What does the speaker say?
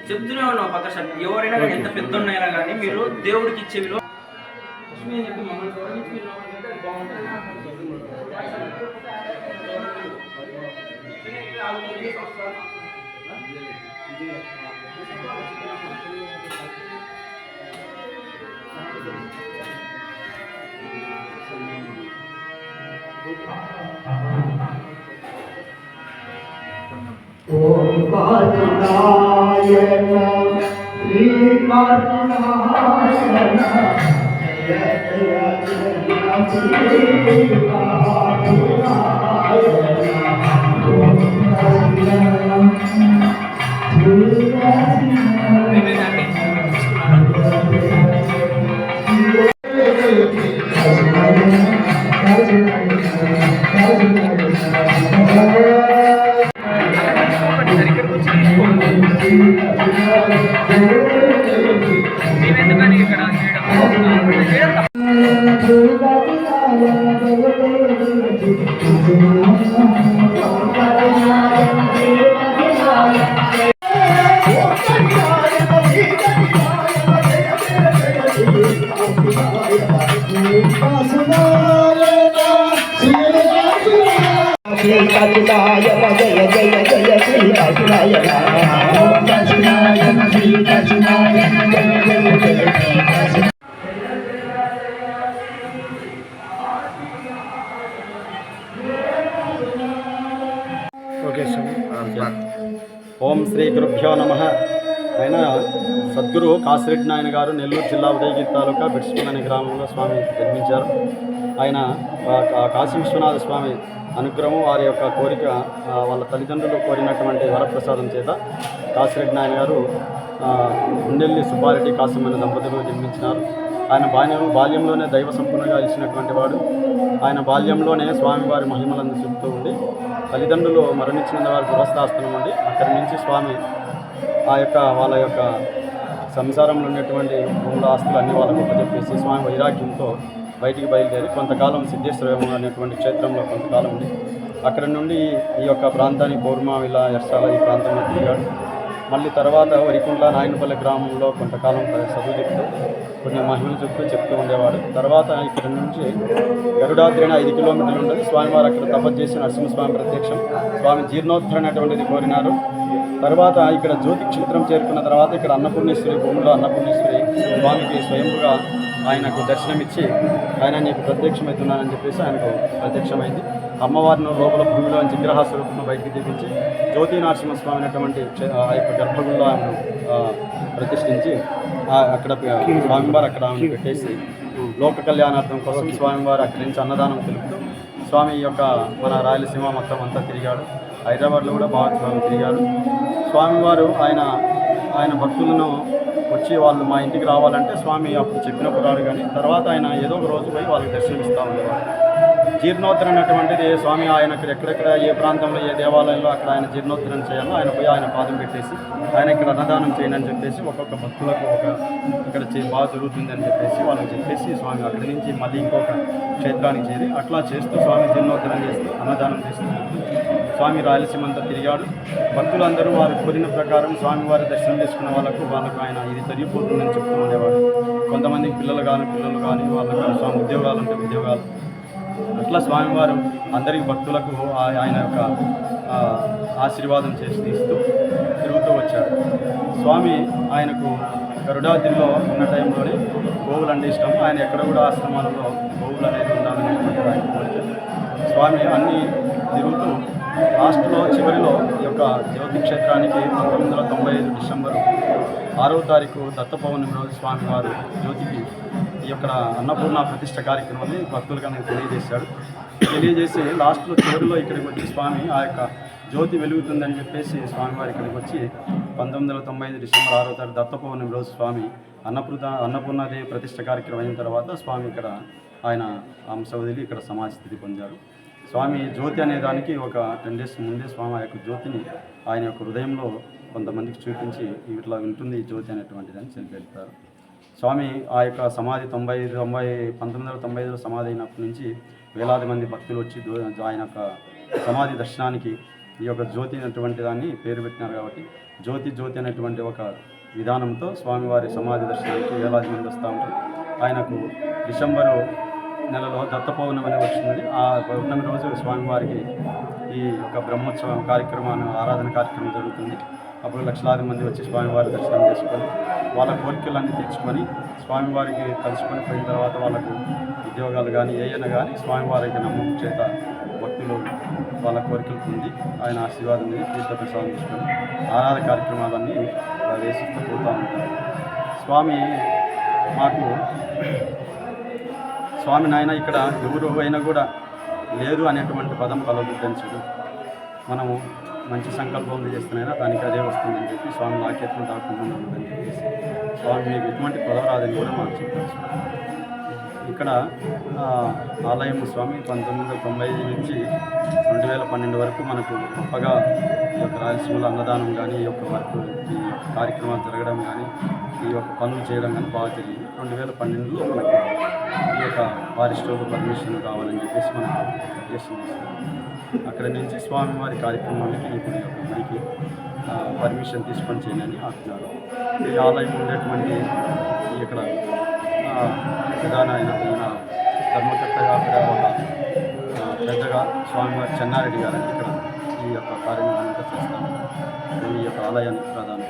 చెప్తూనే ఉన్నాం పక్క ఎవరైనా కానీ ఎంత పెద్ద ఉన్నాయినా కానీ మీరు దేవుడికి ఇచ్చే విలువ ఓం కార్తికాయన శ్రీ కార్తికాయన జయ జయ జయ శ్రీ కార్తికాయన ఓం కార్తికాయన శ్రీ ఓం శ్రీ గురుభ్యో నమః. ఆయన సద్గురు కాసిరెడ్డి నాయన గారు నెల్లూరు జిల్లా ఉదయగిరి తాలూకా బిడ్స్పల్ అనే గ్రామంలో స్వామి జన్మించారు. ఆయన కాశీ విశ్వనాథ స్వామి అనుగ్రహం, వారి యొక్క కోరిక, వాళ్ళ తల్లిదండ్రులు కోరినటువంటి వరప్రసాదం చేత కాసిరెడ్డి నాయన గారు ఉండెల్లి సుబ్బారెడ్డి కాసిమన్న దంపతులు జన్మించినారు. ఆయన బాల్యంలోనే దైవ సంపూర్ణంగా ఇచ్చినటువంటి వాడు. ఆయన బాల్యంలోనే స్వామివారి మహిమలను చెబుతూ ఉండి తల్లిదండ్రులు మరణించిన వారి గృహస్థాశ్రమం ఉండి అక్కడి నుంచి స్వామి వాళ్ళ యొక్క సంసారంలో ఉన్నటువంటి భూముల ఆస్తులు అన్ని వాళ్ళకు చెప్పేసి స్వామి వైరాగ్యంతో బయటికి బయలుదేరి కొంతకాలం సిద్ధేశ్వరం అనేటువంటి క్షేత్రంలో కొంతకాలం ఉండి అక్కడి నుండి ఈ యొక్క ప్రాంతాన్ని పౌర్మావిల ఎర్సాల ఈ ప్రాంతంలో తిరిగాడు. మళ్ళీ తర్వాత వరికుంట్ల నాయనపల్లి గ్రామంలో కొంతకాలం చదువు చెప్తూ కొన్ని మహిమలు చెప్తూ ఉండేవాడు. తర్వాత ఇక్కడ నుంచి గరుడాద్రి 5 కిలోమీటర్లు ఉంటుంది. స్వామివారు అక్కడ తపస్సు చేసి నరసింహస్వామి ప్రత్యక్షం స్వామి జీర్ణోద్ధరణ అనేటువంటిది కోరినారు. తర్వాత ఇక్కడ జ్యోతి క్షేత్రం చేరుకున్న తర్వాత ఇక్కడ అన్నపూర్ణేశ్వరి భూమిలో అన్నపూర్ణేశ్వరి స్వామికి స్వయంగా ఆయనకు దర్శనమిచ్చి ఆయన నీకు ప్రత్యక్షమవుతున్నానని చెప్పేసి ఆయనకు ప్రత్యక్షమైంది. అమ్మవారిని లోపల భూమిలో విగ్రహ స్వరూపంలో బయటికి తీపించి జ్యోతి నరసింహస్వామి అనేటువంటి ఆ యొక్క గర్భగుడిలో ఆయనను ప్రతిష్ఠించి అక్కడ స్వామివారు అక్కడ ఆమెను పెట్టేసి లోక కళ్యాణార్థం కోసం స్వామివారు అక్కడి నుంచి అన్నదానం తెలుపుతూ స్వామి యొక్క మన రాయలసీమ మొత్తం అంతా తిరిగాడు. హైదరాబాద్లో కూడా బాగా స్వామి తిరిగాడు. స్వామివారు ఆయన భక్తులను వచ్చి వాళ్ళు మా ఇంటికి రావాలంటే స్వామి అప్పుడు చెప్పినప్పుడు రాడు, కానీ తర్వాత ఆయన ఏదో ఒక రోజు పోయి వాళ్ళకి దర్శనమిస్తూ ఉండేవాడు. జీర్ణోద్ధరణ అటువంటిది స్వామి ఆయనకు ఎక్కడెక్కడ ఏ ప్రాంతంలో ఏ దేవాలయంలో అక్కడ ఆయన జీర్ణోద్ధరణ చేయాలో ఆయన పోయి ఆయన పాదం పెట్టేసి ఆయన ఇక్కడ అన్నదానం చేయండి అని చెప్పేసి ఒక్కొక్క భక్తులకు ఇక్కడ బాగా జరుగుతుందని చెప్పేసి వాళ్ళకి చెప్పేసి స్వామి అక్కడి నుంచి మళ్ళీ ఇంకొక క్షేత్రానికి చేరి అట్లా చేస్తూ స్వామి జీర్ణోద్ధరణ చేస్తూ అన్నదానం చేస్తూ స్వామి రాయలసీమ అంతా తిరిగాడు. భక్తులందరూ వారు కోరిన ప్రకారం స్వామివారి దర్శనం చేసుకున్న వాళ్ళకు ఆయన ఇది జరిగిపోతుందని చెప్తూ ఉండేవాడు. కొంతమందికి పిల్లలు కానీ వాళ్ళకు స్వామి ఉద్యోగాలంటే ఉద్యోగాలు, అట్లా స్వామివారు అందరికి భక్తులకు ఆయన యొక్క ఆశీర్వాదం చేసి ఇస్తూ తిరుగుతూ వచ్చాడు. స్వామి ఆయనకు గరుడాద్రిలో ఉన్న టైంలోనే గోవులు అంటే ఇష్టం. ఆయన ఎక్కడ కూడా ఆశ్రమాలలో గోవులు అనేది ఉండాలనేటువంటి ఆయన కోరిక. స్వామి అన్నీ తిరుగుతూ లాస్ట్లో చివరిలో ఈ యొక్క జ్యోతి క్షేత్రానికి 1995 డిసెంబర్ 6వ తారీఖు దత్త పౌర్ణమి రోజు స్వామివారు జ్యోతికి ఈ యొక్క అన్నపూర్ణ ప్రతిష్ఠ కార్యక్రమాన్ని భక్తులకు తెలియజేశాడు. తెలియజేసి లాస్ట్లో చివరిలో ఇక్కడికి వచ్చి స్వామి ఆ యొక్క జ్యోతి వెలుగుతుందని చెప్పేసి స్వామివారి ఇక్కడికి వచ్చి 1995 డిసెంబర్ 6వ తారీఖు దత్త పౌర్ణమి రోజు స్వామి అన్నపూర్ణాదేవి ప్రతిష్ఠ కార్యక్రమం అయిన తర్వాత స్వామి ఇక్కడ ఆయన అంశ వదిలి ఇక్కడ సమాధి స్థితి పొందారు. స్వామి జ్యోతి అనే దానికి ఒక 10 days ముందే స్వామి ఆ యొక్క జ్యోతిని ఆయన యొక్క హృదయంలో కొంతమందికి చూపించి ఇట్లా ఉంటుంది ఈ జ్యోతి అనేటువంటిదని తెలిపెడతారు. స్వామి ఆ యొక్క సమాధి 1995లో సమాధి అయినప్పటి నుంచి వేలాది మంది భక్తులు వచ్చి ఆయన యొక్క సమాధి దర్శనానికి ఈ యొక్క జ్యోతి అనేటువంటి దాన్ని పేరు పెట్టినారు. కాబట్టి జ్యోతి అనేటువంటి ఒక విధానంతో స్వామివారి సమాధి దర్శనానికి వేలాది మంది వస్తూ ఉంటారు. ఆయనకు డిసెంబరు నెలలో దత్త పౌర్ణమి అనేది వచ్చింది. ఆ పౌర్ణమి రోజు స్వామివారికి ఈ యొక్క బ్రహ్మోత్సవం కార్యక్రమాన్ని ఆరాధన కార్యక్రమం జరుగుతుంది. అప్పుడు లక్షలాది మంది వచ్చి స్వామివారి దర్శనం చేసుకొని వాళ్ళ కోరికలన్నీ తీర్చుకొని స్వామివారికి తలుచుకొని పోయిన తర్వాత వాళ్ళకు ఉద్యోగాలు కానీ ఏమైనా కానీ స్వామివారికి నమ్మకం చేత భక్తులు వాళ్ళ కోరికలు పొంది ఆయన ఆశీర్వాదం మీద తీర్థ ప్రసాదం తీసుకొని ఆరాధన కార్యక్రమాలన్నీ వేసిస్తూ పోతూ ఉంటారు. స్వామి మాకు స్వామి నాయన ఇక్కడ ఎవరు అయినా కూడా లేదు అనేటువంటి పదం కలగొద్దని మనము మంచి సంకల్పం చేస్తున్నైనా దానికి అదే వస్తుందని చెప్పి స్వామి లాక్యత్వం దాక్కుండా ఉందని చెప్పేసి స్వామి మీకు ఎటువంటి పదవి రాదని కూడా మాకు చెప్పారు. ఇక్కడ ఆలయం స్వామి 1995 నుంచి 2012 వరకు మనకు గొప్పగా ఈ యొక్క రాయలసీమలో అన్నదానం కానీ ఈ యొక్క వర్క్ ఈ యొక్క కార్యక్రమాలు జరగడం కానీ ఈ యొక్క పనులు చేయడం కానీ బాగా జరిగింది. 2012లో మనకు ఈ యొక్క ఫారెస్ట్కి పర్మిషన్ కావాలని చెప్పేసి మనకు అప్లికేషన్ చేస్తాం. అక్కడ నుంచి స్వామివారి కార్యక్రమానికి ఇప్పుడు యొక్క గుడికి పర్మిషన్ తీసుకొని చేయాలని అంటున్నారు. ఈ ఆలయం ఉండేటువంటి ఇక్కడ ప్రధాన ఈయన ధర్మకర్తగా అక్కడ ఒక పెద్దగా స్వామివారి చెన్నారెడ్డి గారు ఇక్కడ ఈ యొక్క కార్యక్రమం అంతా చేస్తాము. ఈ యొక్క ఆలయానికి ప్రధాన